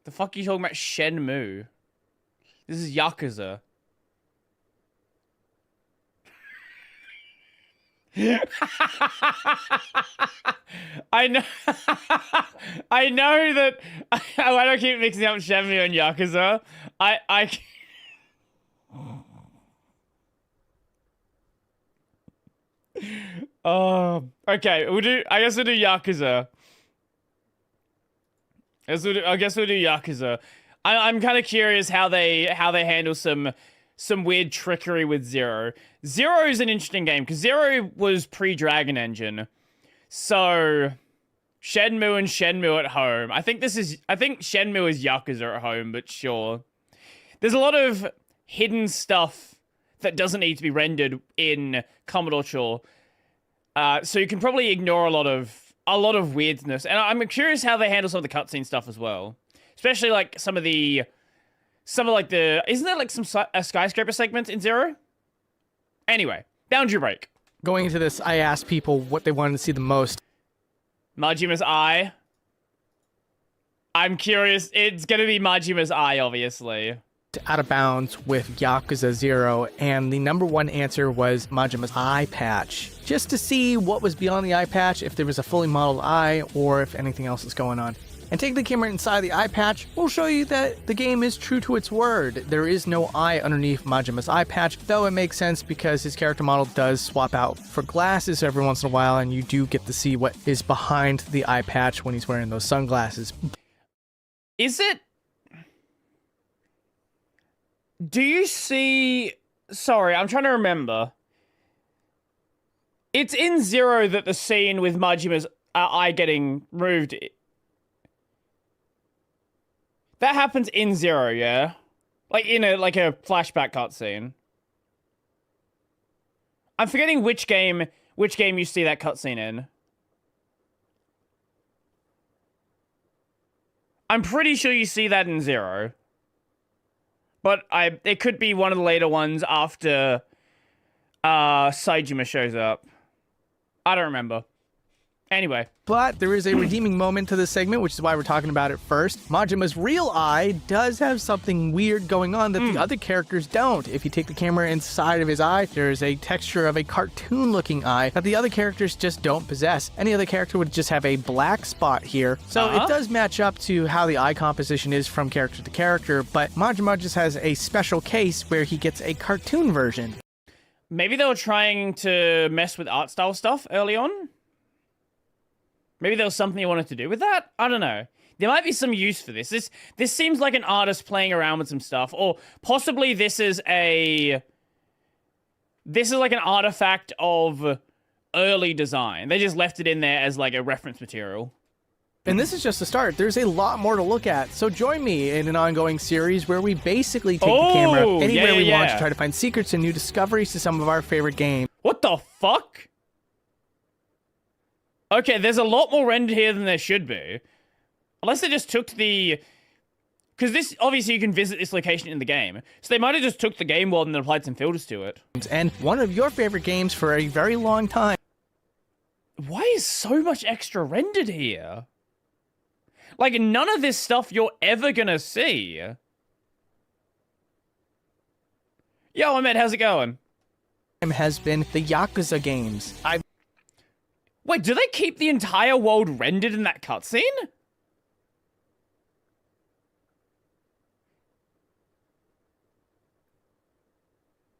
The fuck are you talking about Shenmue? This is Yakuza. I know. I know that. Why do I keep mixing up Shenmue and Yakuza? Oh, okay. I guess we'll do Yakuza. I guess we'll do Yakuza. I'm kind of curious how they handle some weird trickery with Zero. Zero is an interesting game because Zero was pre-Dragon Engine, so Shenmue and Shenmue at home. I think Shenmue is Yakuza at home, but sure. There's a lot of hidden stuff that doesn't need to be rendered in Commodore Chaw, so you can probably ignore a lot of weirdness. And I'm curious how they handle some of the cutscene stuff as well, especially like some of the isn't there like some skyscraper segments in Zero? Anyway, boundary break. Going into this, I asked people what they wanted to see the most. Majima's eye. I'm curious. It's gonna be Majima's eye, obviously. Out of bounds with Yakuza 0, and the number one answer was Majima's eye patch. Just to see what was beyond the eye patch, if there was a fully modeled eye, or if anything else is going on. And taking the camera inside the eye patch will show you that the game is true to its word. There is no eye underneath Majima's eye patch, though it makes sense because his character model does swap out for glasses every once in a while, and you do get to see what is behind the eye patch when he's wearing those sunglasses. Is it... Do you see... Sorry, I'm trying to remember. It's in Zero that the scene with Majima's eye getting removed... That happens in Zero, yeah? Like in a flashback cutscene. I'm forgetting which game you see that cutscene in. I'm pretty sure you see that in Zero. But it could be one of the later ones after Saejima shows up. I don't remember. Anyway. But there is a redeeming moment to this segment, which is why we're talking about it first. Majima's real eye does have something weird going on that the other characters don't. If you take the camera inside of his eye, there's a texture of a cartoon-looking eye that the other characters just don't possess. Any other character would just have a black spot here. So it does match up to how the eye composition is from character to character, but Majima just has a special case where he gets a cartoon version. Maybe they were trying to mess with art style stuff early on? Maybe there was something you wanted to do with that? I don't know. There might be some use for this. This seems like an artist playing around with some stuff. Or possibly this is like an artifact of early design. They just left it in there as like a reference material. And this is just the start. There's a lot more to look at. So join me in an ongoing series where we basically take the camera anywhere we want to try to find secrets and new discoveries to some of our favorite games. What the fuck? Okay, there's a lot more rendered here than there should be. Unless they just took the... Because this, obviously, you can visit this location in the game. So they might have just took the game world and then applied some filters to it. And one of your favorite games for a very long time. Why is so much extra rendered here? Like, none of this stuff you're ever gonna see. Yo, Ahmed, how's it going? Has been the Yakuza games. Wait, do they keep the entire world rendered in that cutscene?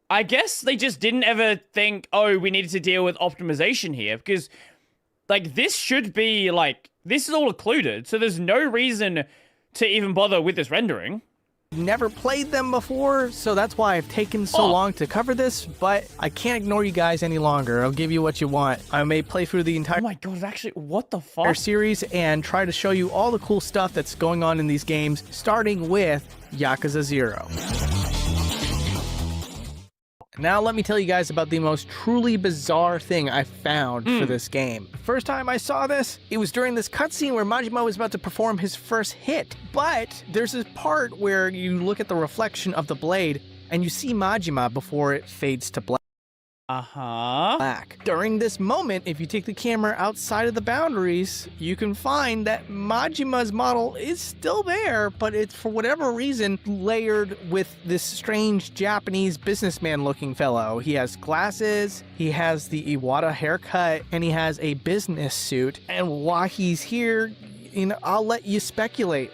I guess they just didn't ever think, oh, we needed to deal with optimization here, because, like, this should be, like, this is all occluded, so there's no reason to even bother with this rendering. Never played them before, so that's why I've taken so long to cover this, but I can't ignore you guys any longer. I'll give you what you want. I may play through the entire... Oh my god, actually, what the fuck? ...series and try to show you all the cool stuff that's going on in these games, starting with Yakuza 0. Now let me tell you guys about the most truly bizarre thing I found for this game. The first time I saw this, it was during this cutscene where Majima was about to perform his first hit. But there's this part where you look at the reflection of the blade and you see Majima before it fades to black. Uh-huh. Black. During this moment, if you take the camera outside of the boundaries, you can find that Majima's model is still there, but it's for whatever reason layered with this strange Japanese businessman looking fellow. He has glasses, he has the Iwata haircut, and he has a business suit. And while he's here, I'll let you speculate.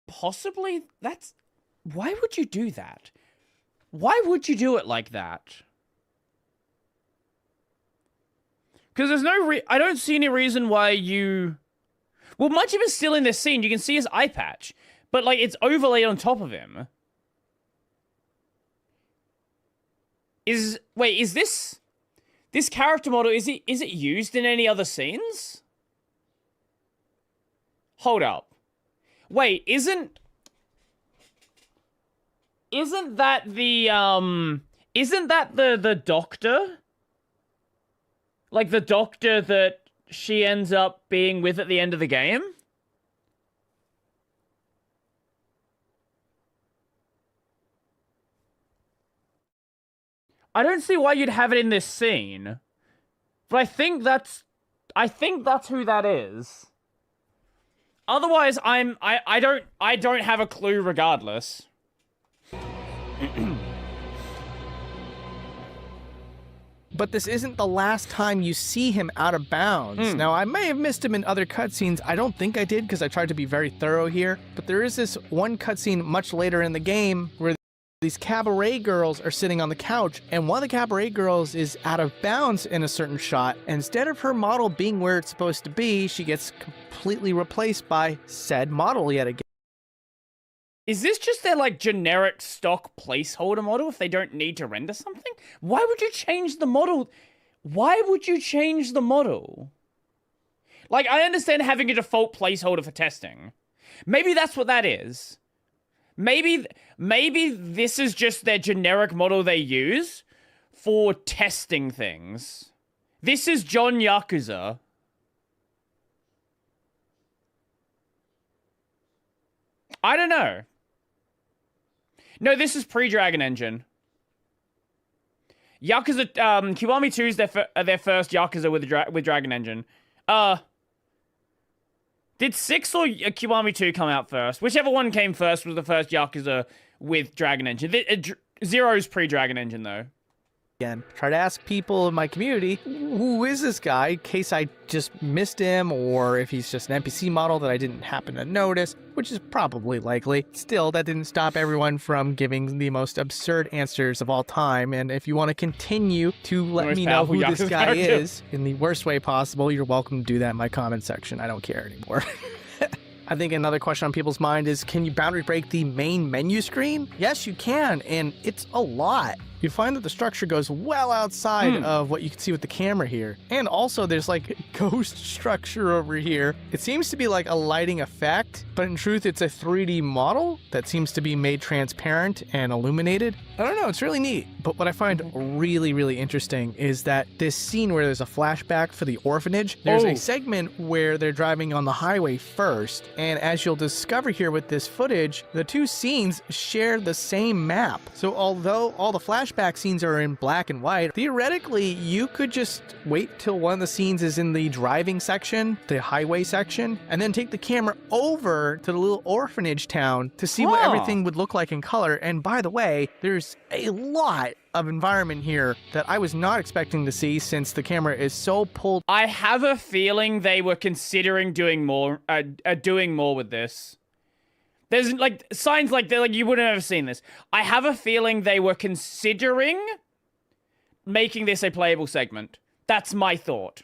Possibly, why would you do that? Why would you do it like that? Because there's I don't see any reason why you... Well, Majima's still in this scene. You can see his eye patch, but, like, it's overlaid on top of him. Wait, is this character model, is it used in any other scenes? Hold up. Wait, isn't that the doctor? Like the doctor that she ends up being with at the end of the game? I don't see why you'd have it in this scene. But I think that's who that is. Otherwise, I don't have a clue regardless. But this isn't the last time you see him out of bounds. Now, I may have missed him in other cutscenes. I don't think I did because I tried to be very thorough here. But there is this one cutscene much later in the game where these cabaret girls are sitting on the couch, and one of the cabaret girls is out of bounds in a certain shot. And instead of her model being where it's supposed to be, she gets completely replaced by said model yet again. Is this just their, like, generic stock placeholder model if they don't need to render something? Why would you change the model? Why would you change the model? Like, I understand having a default placeholder for testing. Maybe that's what that is. Maybe this is just their generic model they use for testing things. This is John Yakuza. I don't know. No, this is pre-Dragon Engine. Yakuza, Kiwami 2 is their first Yakuza with Dragon Engine. Did 6 or Kiwami 2 come out first? Whichever one came first was the first Yakuza with Dragon Engine. Zero's pre-Dragon Engine, though. Again, try to ask people in my community, who is this guy, in case I just missed him, or if he's just an NPC model that I didn't happen to notice, which is probably likely. Still, that didn't stop everyone from giving the most absurd answers of all time, and if you want to continue to let me know who this guy is in the worst way possible, you're welcome to do that in my comment section. I don't care anymore. I think another question on people's mind is, can you boundary break the main menu screen? Yes, you can, and it's a lot. You find that the structure goes well outside of what you can see with the camera here. And also there's like a ghost structure over here. It seems to be like a lighting effect, but in truth it's a 3D model that seems to be made transparent and illuminated. I don't know, it's really neat. But what I find really, really interesting is that this scene where there's a flashback for the orphanage, there's a segment where they're driving on the highway first. And as you'll discover here with this footage, the two scenes share the same map. So although all the flashback scenes are in black and white, theoretically you could just wait till one of the scenes is in the driving section, the highway section, and then take the camera over to the little orphanage town to see what everything would look like in color. And by the way, there's a lot of environment here that I was not expecting to see since the camera is so pulled. I have a feeling they were considering doing more with this. There's like signs like that, like you wouldn't have seen this. I have a feeling they were considering making this a playable segment. That's my thought.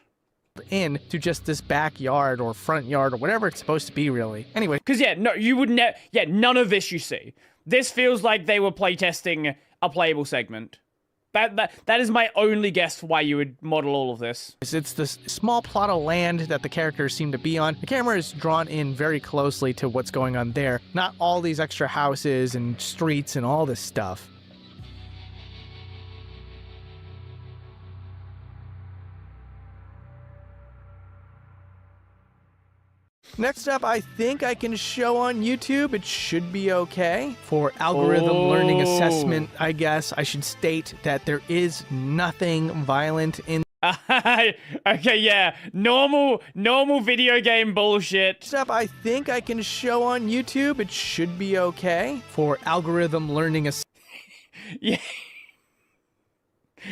In to just this backyard or front yard or whatever it's supposed to be, really. Anyway, because none of this you see. This feels like they were playtesting a playable segment. That is my only guess for why you would model all of this. It's this small plot of land that the characters seem to be on. The camera is drawn in very closely to what's going on there. Not all these extra houses and streets and all this stuff. Next up, I think I can show on YouTube. It should be okay. For algorithm learning assessment, I guess I should state that there is nothing violent in. Okay, yeah. Normal video game bullshit. Next up, I think I can show on YouTube. It should be okay. For algorithm learning assessment. Yeah.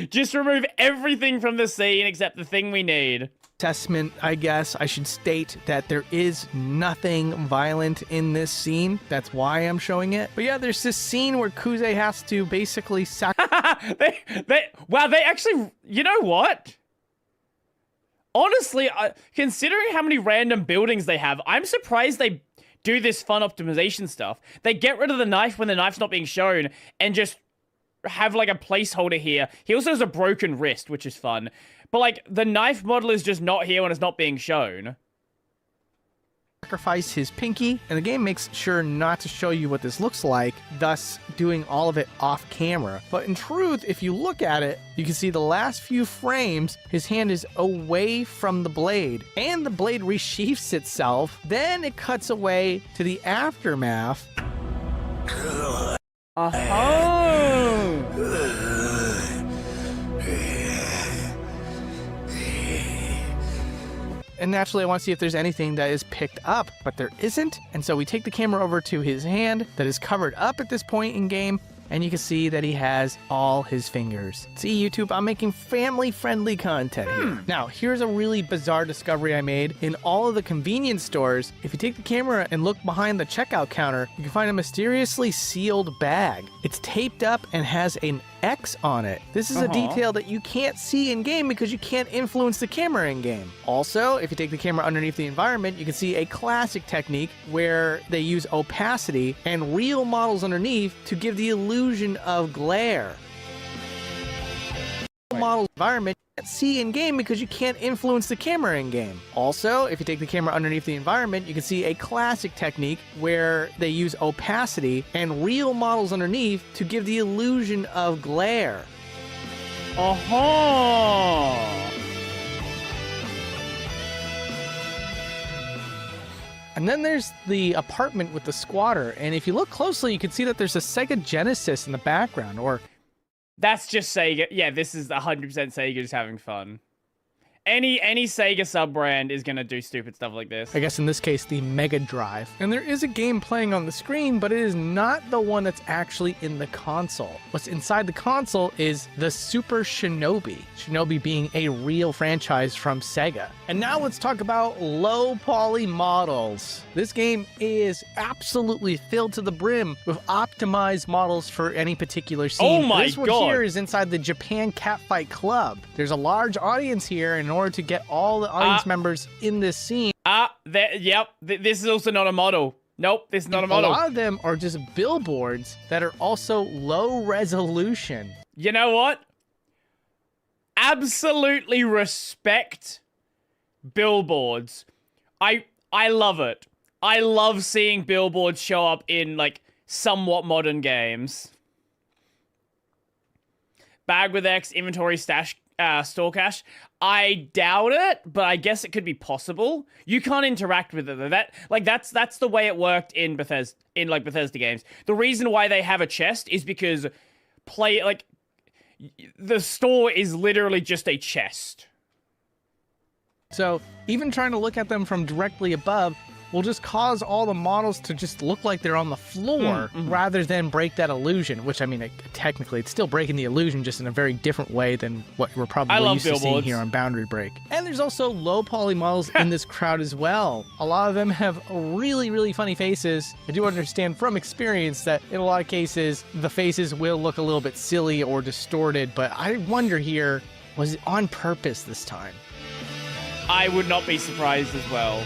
Just remove everything from the scene except the thing we need. Assessment, I guess I should state that there is nothing violent in this scene. That's why I'm showing it. But yeah, there's this scene where Kuze has to basically Wow, they actually, you know what? Honestly, considering how many random buildings they have, I'm surprised they do this fun optimization stuff. They get rid of the knife when the knife's not being shown and just have like a placeholder here. He also has a broken wrist, which is fun. But like the knife model is just not here when it's not being shown. Sacrifice his pinky, and the game makes sure not to show you what this looks like, thus doing all of it off camera. But in truth, if you look at it, you can see the last few frames, his hand is away from the blade, and the blade resheaths itself. Then it cuts away to the aftermath. And naturally, I want to see if there's anything that is picked up, but there isn't. And so we take the camera over to his hand that is covered up at this point in game, and you can see that he has all his fingers. See, YouTube, I'm making family-friendly content here. Now, here's a really bizarre discovery I made. In all of the convenience stores, if you take the camera and look behind the checkout counter, you can find a mysteriously sealed bag. It's taped up and has an X on it. This is a detail that you can't see in game because you can't influence the camera in game. Also, if you take the camera underneath the environment, you can see a classic technique where they use opacity and real models underneath to give the illusion of glare. Model environment you can't see in game because you can't influence the camera in game. Also, if you take the camera underneath the environment, you can see a classic technique where they use opacity and real models underneath to give the illusion of glare. And then there's the apartment with the squatter, and if you look closely, you can see that there's a Sega Genesis in the background, or That's just Sega. Yeah, this is 100% Sega just having fun. Any Sega sub-brand is gonna do stupid stuff like this. I guess in this case, the Mega Drive. And there is a game playing on the screen, but it is not the one that's actually in the console. What's inside the console is the Super Shinobi. Shinobi being a real franchise from Sega. And now let's talk about low poly models. This game is absolutely filled to the brim with optimized models for any particular scene. Oh my This one God. here is inside the Japan Catfight Club. There's a large audience here, and in order to get all the audience members in this scene. This is also not a model. Nope, this is not a model. A lot of them are just billboards that are also low resolution. You know what? Absolutely respect billboards. I love it. I love seeing billboards show up in, like, somewhat modern games. Bag with X, inventory, stash, store cache. I doubt it, but I guess it could be possible. You can't interact with it though. That's the way it worked in Bethesda games. The reason why they have a chest is because the store is literally just a chest. So even trying to look at them from directly above will just cause all the models to just look like they're on the floor rather than break that illusion, which, I mean, technically it's still breaking the illusion just in a very different way than what we're probably used to seeing here on Boundary Break. And there's also low poly models in this crowd as well. A lot of them have really, really funny faces. I do understand from experience that in a lot of cases, the faces will look a little bit silly or distorted, but I wonder here, was it on purpose this time? I would not be surprised as well.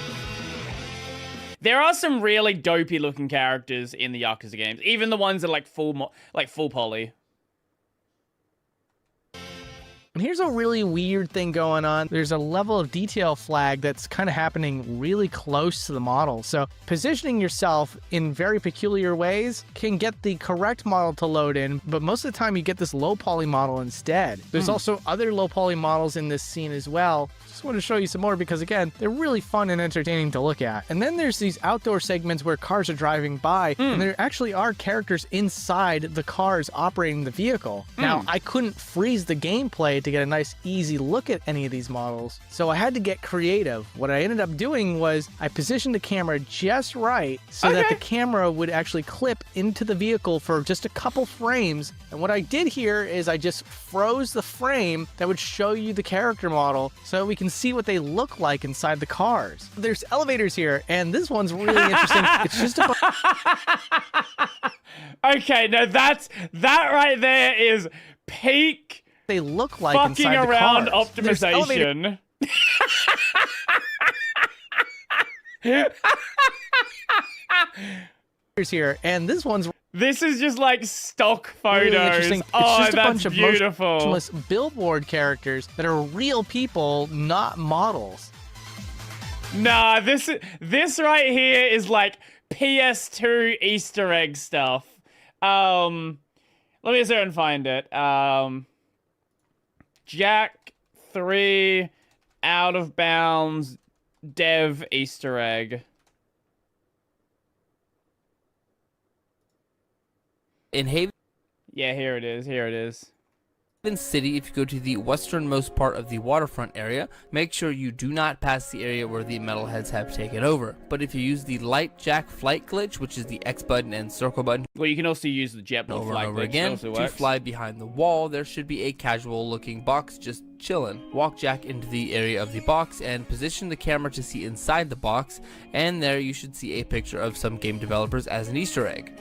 There are some really dopey looking characters in the Yakuza games, even the ones that are like full poly. And here's a really weird thing going on. There's a level of detail flag that's kind of happening really close to the model. So positioning yourself in very peculiar ways can get the correct model to load in, but most of the time you get this low poly model instead. There's also other low poly models in this scene as well. Just want to show you some more because, again, they're really fun and entertaining to look at. And then there's these outdoor segments where cars are driving by, and there actually are characters inside the cars operating the vehicle. Now, I couldn't freeze the gameplay to get a nice, easy look at any of these models, so I had to get creative. What I ended up doing was I positioned the camera just right so that the camera would actually clip into the vehicle for just a couple frames. And what I did here is I just froze the frame that would show you the character model so we can see what they look like inside the cars. There's elevators here, and this one's really interesting. It's just a Okay, now that right there is peak they look like fucking inside around the cars. optimization. Here, and this one's This is just like stock photos. really interesting. It's Oh, just a that's bunch of beautiful. motionless billboard characters that are real people, not models. Nah, this right here is like PS2 Easter egg stuff. Let me see if I can find it. Jack 3 out of bounds dev Easter egg. In Haven Yeah, here it is. Here it is. City, if you go to the westernmost part of the waterfront area, make sure you do not pass the area where the metalheads have taken over. But if you use the light jack flight glitch, which is the X button and circle button Well, you can also use the jet over flag and over glitch, again also to works. fly behind the wall, there should be a casual looking box just chillin'. Walk Jack into the area of the box and position the camera to see inside the box, and there you should see a picture of some game developers as an Easter egg.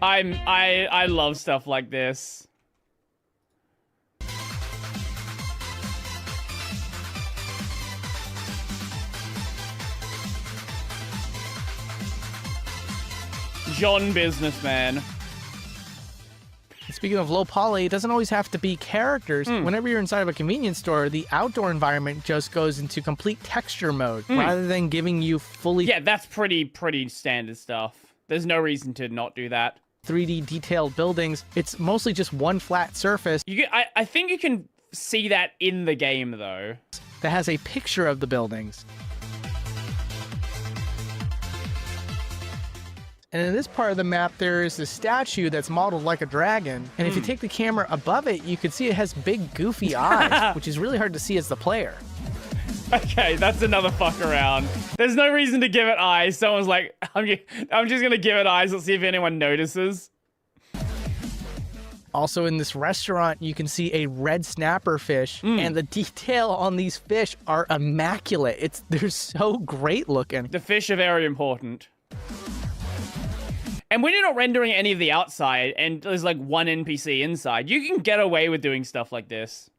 I love stuff like this. John Businessman. Speaking of low poly, it doesn't always have to be characters. Whenever you're inside of a convenience store, the outdoor environment just goes into complete texture mode rather than giving you fully Yeah, that's pretty standard stuff. There's no reason to not do that. 3D detailed buildings. It's mostly just one flat surface I think you can see that in the game though. that has a picture of the buildings. And in this part of the map, there is a statue that's modeled like a dragon. And if you take the camera above it, you can see it has big, goofy eyes, which is really hard to see as the player. Okay, that's another fuck around. There's no reason to give it eyes. Someone's like, I'm just gonna give it eyes. Let's see if anyone notices. Also in this restaurant, you can see a red snapper fish, and the detail on these fish are immaculate. They're so great looking. The fish are very important. And when you're not rendering any of the outside and there's like one NPC inside, you can get away with doing stuff like this.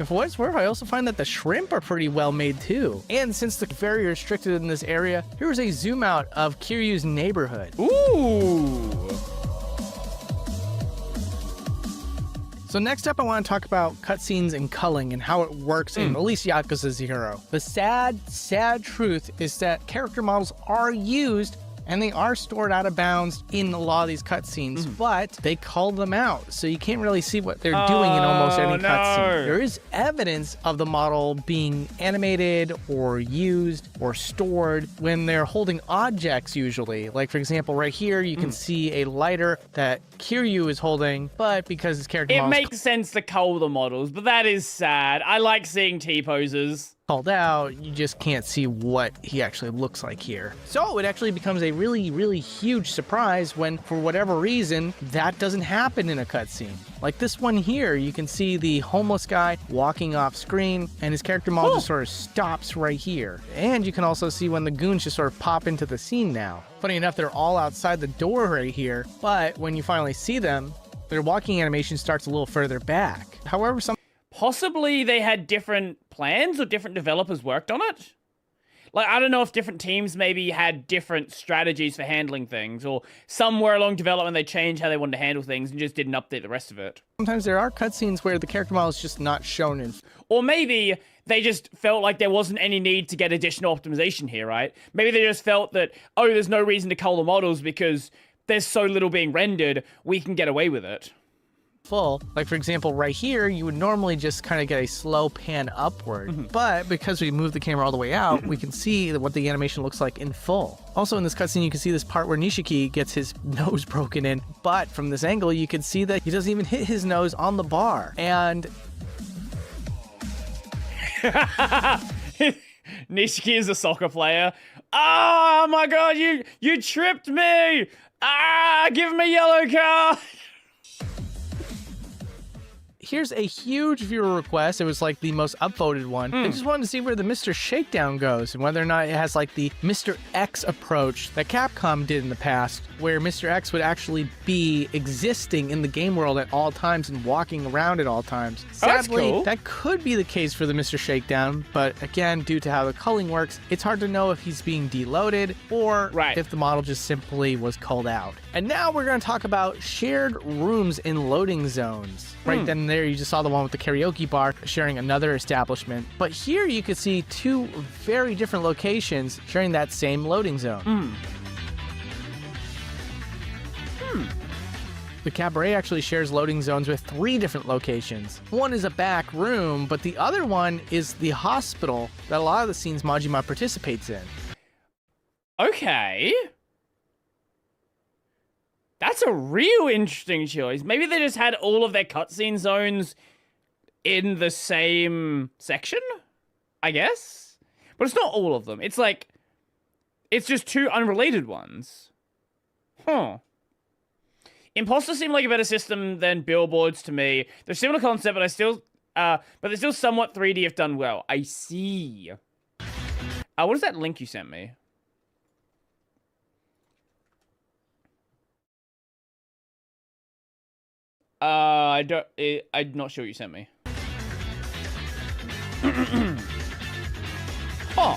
For what it's worth, I also find that the shrimp are pretty well made too. And since they're very restricted in this area, here's a zoom out of Kiryu's neighborhood. Ooh. So next up, I want to talk about cutscenes and culling and how it works in at least Yakuza 0. The sad truth is that character models are used and they are stored out of bounds in a lot of these cutscenes, but they call them out, so you can't really see what they're doing in almost any cutscene. There is evidence of the model being animated or used or stored when they're holding objects usually. Like for example, right here, you can see a lighter that Kiryu is holding, but because his character It model is makes sense to cull the models, but that is sad. I like seeing T-poses. called out, you just can't see what he actually looks like here. So it actually becomes a really huge surprise when, for whatever reason, that doesn't happen in a cutscene. Like this one here, you can see the homeless guy walking off screen, and his character model just sort of stops right here. And you can also see when the goons just sort of pop into the scene now. Funny enough, they're all outside the door right here, but when you finally see them, their walking animation starts a little further back. However, some Possibly they had different plans or different developers worked on it. Like, I don't know if different teams maybe had different strategies for handling things, or somewhere along development they changed how they wanted to handle things and just didn't update the rest of it. Sometimes there are cutscenes where the character model is just not shown in. Or maybe they just felt like there wasn't any need to get additional optimization here, right? Maybe they just felt that, oh, there's no reason to cull the models because there's so little being rendered, we can get away with it. Full. Like, for example, right here, you would normally just kind of get a slow pan upward. But because we move the camera all the way out, we can see what the animation looks like in full. Also in this cutscene, you can see this part where Nishiki gets his nose broken in. But from this angle, you can see that he doesn't even hit his nose on the bar. And Nishiki is a soccer player. Oh my god, you tripped me! Give me a yellow card! here's a huge viewer request. It was like the most upvoted one. I just wanted to see where the Mr. Shakedown goes and whether or not it has like the Mr. X approach that Capcom did in the past, where Mr. X would actually be existing in the game world at all times and walking around at all times. Sadly, that could be the case for the Mr. Shakedown, but again, due to how the culling works, it's hard to know if he's being deloaded or if the model just simply was culled out. And now we're going to talk about shared rooms in loading zones. Right then and there, you just saw the one with the karaoke bar sharing another establishment. But here you could see two very different locations sharing that same loading zone. The cabaret actually shares loading zones with 3 different locations. One is a back room, but the other one is the hospital that a lot of the scenes Majima participates in. Okay. That's a real interesting choice. Maybe they just had all of their cutscene zones in the same section, I guess? But it's not all of them. It's like, it's just 2 unrelated ones. Huh. Imposters seem like a better system than billboards to me. They're similar concept, but they're still somewhat 3D if done well. I see. What is that link you sent me? I'm not sure what you sent me. Huh.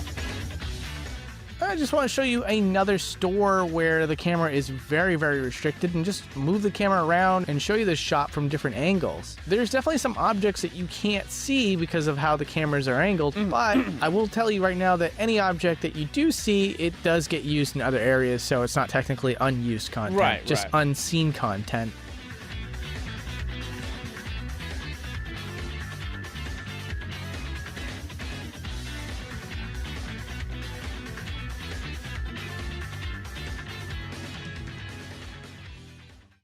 I just want to show you another store where the camera is very, very restricted, and just move the camera around and show you the shot from different angles. There's definitely some objects that you can't see because of how the cameras are angled, but I will tell you right now that any object that you do see, it does get used in other areas, so it's not technically unused content, just unseen content.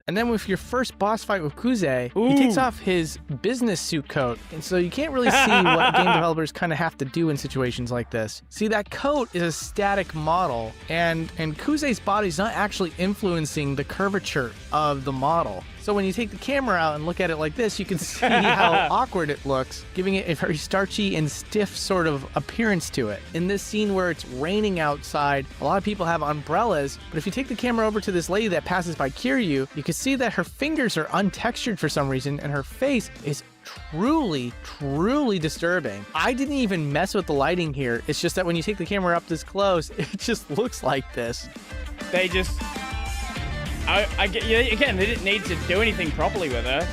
And then with your first boss fight with Kuze, he takes off his business suit coat. And so you can't really see what game developers kind of have to do in situations like this. See, that coat is a static model, and Kuze's body's not actually influencing the curvature of the model. So when you take the camera out and look at it like this, you can see how awkward it looks, giving it a very starchy and stiff sort of appearance to it. In this scene where it's raining outside, a lot of people have umbrellas, but if you take the camera over to this lady that passes by Kiryu, you can see that her fingers are untextured for some reason, and her face is truly, truly disturbing. I didn't even mess with the lighting here. It's just that when you take the camera up this close, it just looks like this. They just... again, they didn't need to do anything properly with her.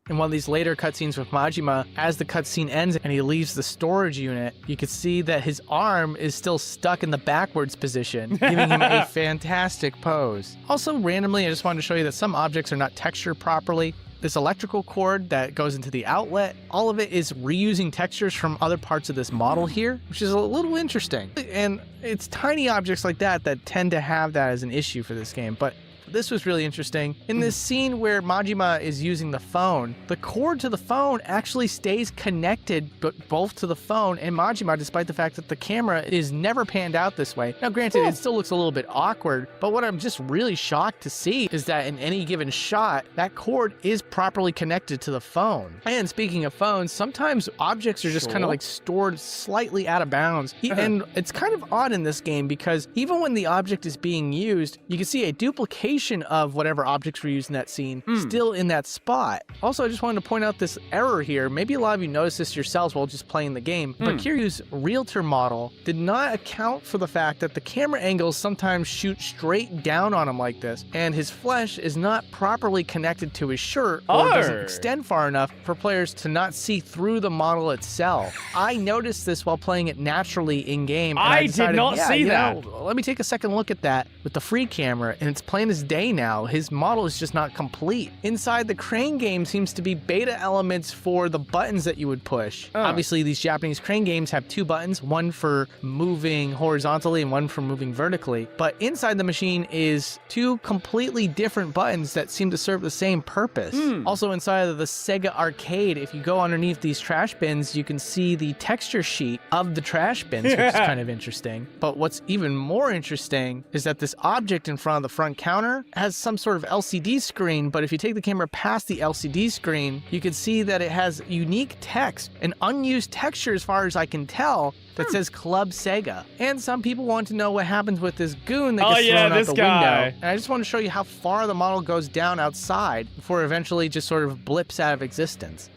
In one of these later cutscenes with Majima, as the cutscene ends and he leaves the storage unit, you can see that his arm is still stuck in the backwards position, giving him a fantastic pose. Also, randomly, I just wanted to show you that some objects are not textured properly. This electrical cord that goes into the outlet, all of it is reusing textures from other parts of this model here, which is a little interesting. And it's tiny objects like that that tend to have that as an issue for this game, but this was really interesting. In this scene where Majima is using the phone, the cord to the phone actually stays connected both to the phone and Majima, despite the fact that the camera is never panned out this way. Now, granted, it still looks a little bit awkward, but what I'm just really shocked to see is that in any given shot, that cord is properly connected to the phone. And speaking of phones, sometimes objects are just kind of like stored slightly out of bounds. And it's kind of odd in this game because even when the object is being used, you can see a duplication location of whatever objects were used in that scene still in that spot. Also, I just wanted to point out this error here. Maybe a lot of you noticed this yourselves while just playing the game, but Kiryu's realtor model did not account for the fact that the camera angles sometimes shoot straight down on him like this, and his flesh is not properly connected to his shirt or doesn't extend far enough for players to not see through the model itself. I noticed this while playing it naturally in-game. I did not see that. Let me take a second look at that with the free camera, and it's plain as day now. His model is just not complete. Inside the Crane game seems to be beta elements for the buttons that you would push. Obviously, these Japanese Crane games have 2 buttons, one for moving horizontally and one for moving vertically. But inside the machine is 2 completely different buttons that seem to serve the same purpose. Also inside of the Sega Arcade, if you go underneath these trash bins, you can see the texture sheet of the trash bins, which is kind of interesting. But what's even more interesting is that this object in front of the front counter has some sort of LCD screen, but if you take the camera past the LCD screen, you can see that it has unique text, an unused texture as far as I can tell, that says Club Sega. And some people want to know what happens with this goon that gets thrown out the window. And I just want to show you how far the model goes down outside before it eventually just sort of blips out of existence.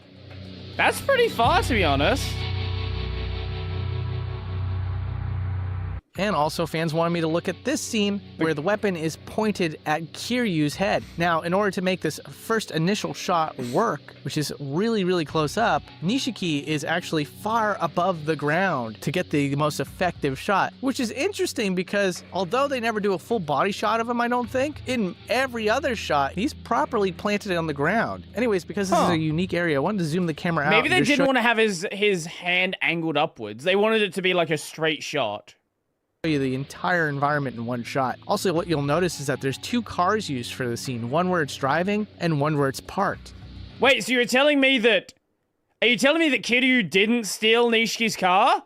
That's pretty far, to be honest. And also, fans wanted me to look at this scene where the weapon is pointed at Kiryu's head. Now, in order to make this first initial shot work, which is really, really close up, Nishiki is actually far above the ground to get the most effective shot, which is interesting because although they never do a full body shot of him, I don't think, in every other shot, he's properly planted on the ground. Anyways, because this is a unique area, I wanted to zoom the camera out. Maybe they didn't want to have his hand angled upwards. They wanted it to be like a straight shot. You the entire environment in one shot. Also, what you'll notice is that there's 2 cars used for the scene, one where it's driving and one where it's parked. Wait, so you're telling me that... Are you telling me that Kiryu didn't steal Nishiki's car?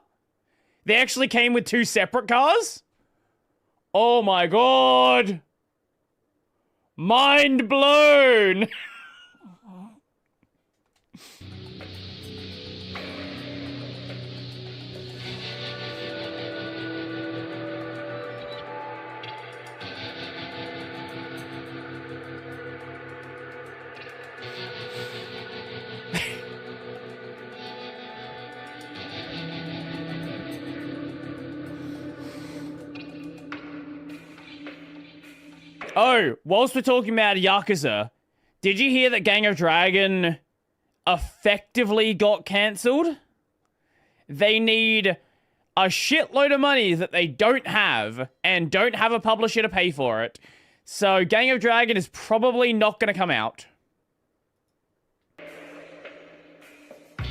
They actually came with 2 separate cars? Oh my god! Mind blown! Oh, whilst we're talking about Yakuza, did you hear that Gang of Dragon effectively got cancelled? They need a shitload of money that they don't have and don't have a publisher to pay for it. So Gang of Dragon is probably not going to come out.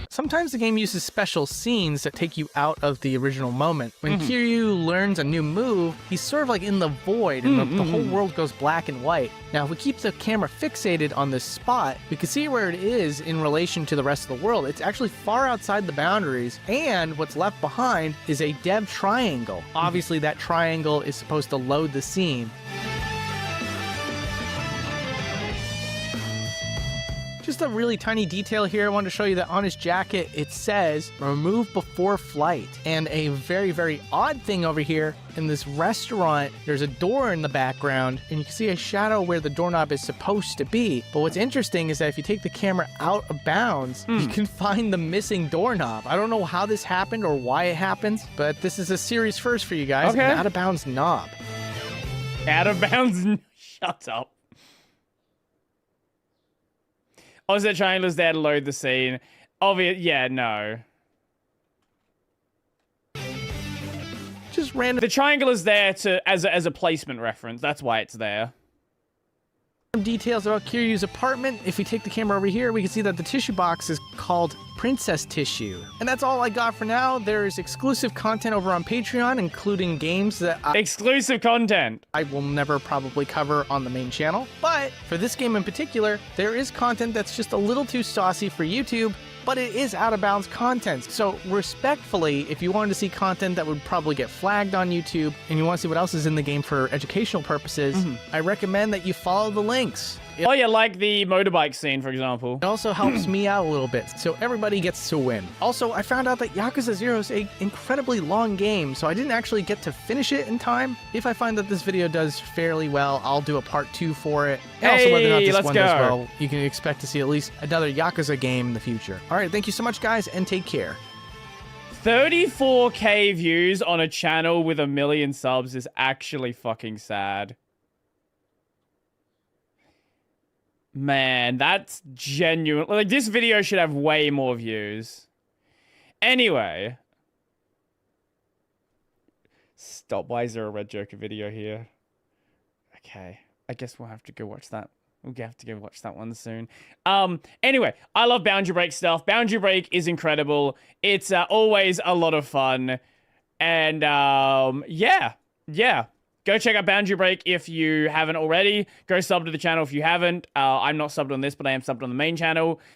Sometimes the game uses special scenes that take you out of the original moment. When Kiryu learns a new move, he's sort of like in the void and the whole world goes black and white. Now, if we keep the camera fixated on this spot, we can see where it is in relation to the rest of the world. It's actually far outside the boundaries, and what's left behind is a dev triangle. Obviously, that triangle is supposed to load the scene. Just a really tiny detail here. I wanted to show you that on his jacket, it says, remove before flight. And a very, very odd thing over here, in this restaurant, there's a door in the background, and you can see a shadow where the doorknob is supposed to be. But what's interesting is that if you take the camera out of bounds, you can find the missing doorknob. I don't know how this happened or why it happens, but this is a series first for you guys. Okay. An out of bounds knob. Out of bounds? Shut up. Also, triangle's there to load the scene. Obvious, yeah, no. Just random The triangle is there to as a placement reference. That's why it's there. details about Kiryu's apartment. If we take the camera over here, we can see that the tissue box is called Princess Tissue. And that's all I got for now. There's exclusive content over on Patreon, including games that Exclusive content. I will never probably cover on the main channel. But for this game in particular, there is content that's just a little too saucy for YouTube, but it is out of bounds content. So respectfully, if you wanted to see content that would probably get flagged on YouTube and you want to see what else is in the game for educational purposes, I recommend that you follow the links. It Oh yeah, like the motorbike scene, for example. also helps me out a little bit, so everybody gets to win. Also, I found out that Yakuza 0 is an incredibly long game, so I didn't actually get to finish it in time. If I find that this video does fairly well, I'll do a part 2 for it. And also whether or not Hey, this let's one does go. well, you can expect to see at least another Yakuza game in the future. All right, thank you so much, guys, and take care. 34K views on a channel with 1 million subs is actually fucking sad. Man, that's genuine. Like, this video should have way more views. Anyway. Stop. Why is there a Red Joker video here? Okay. I guess we'll have to go watch that. We'll have to go watch that one soon. Anyway, I love Boundary Break stuff. Boundary Break is incredible. It's always a lot of fun. And, yeah. Go check out Boundary Break if you haven't already. Go sub to the channel if you haven't. I'm not subbed on this, but I am subbed on the main channel.